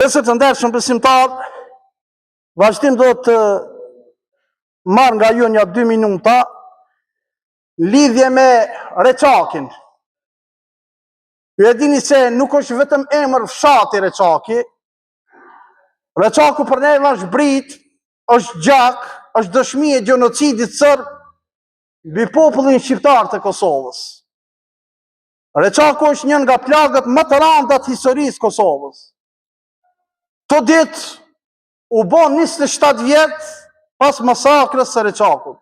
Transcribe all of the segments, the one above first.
Nëse të ndershëm besimtar, vazhdim do të marr nga ju një 2 minuta lidhje me Reçakin. Ju e dini se nuk është vetëm emër fshati Reçaki. Reçaku për neve është brit, është gjak, është dëshmi e gjenocidit serb mbi popullin shqiptar të Kosovës. Reçaku është një nga plagët më të rënda të historisë Kosovës. Të ditë u bon 27 vjetë pas masakrës së Reçakut.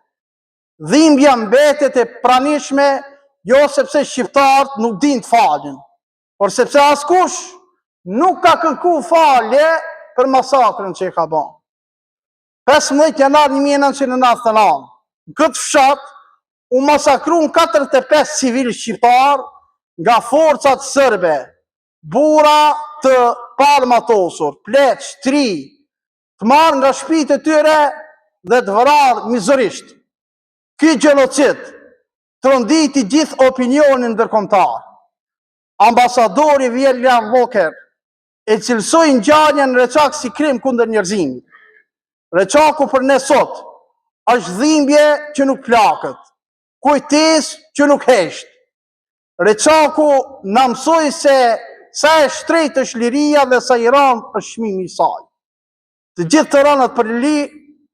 Dhimbja mbetet e pranishme jo sepse shqiptarët nuk din të falin, por sepse askush nuk ka kërku falje për masakrën që e ka bon. 15 janar 1999, në këtë fshat u masakrun 45 civil shqiptar nga forcat sërbe, bura të palmatosur, pleq, tri, të marrë nga shtëpitë e tyre dhe të vrarë mizërisht. Ky gjenocid tronditi gjithë opinionin ndërkombëtar. Ambasadori William Walker e cilësoi ngjarjen në Reçak si krim kundër njerëzimit. Reçaku për ne sot është dhimbje që nuk plakët, kujtesë që nuk hesht. Reçaku na mësoi se sa e shtrejtë është liria dhe sa i rënd është çmimi i saj. Të gjithë të rënat për liri,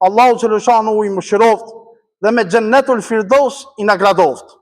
Allahu xhaleshanu i mëshiroft dhe me Xhennetul Firdaus i nagradoft.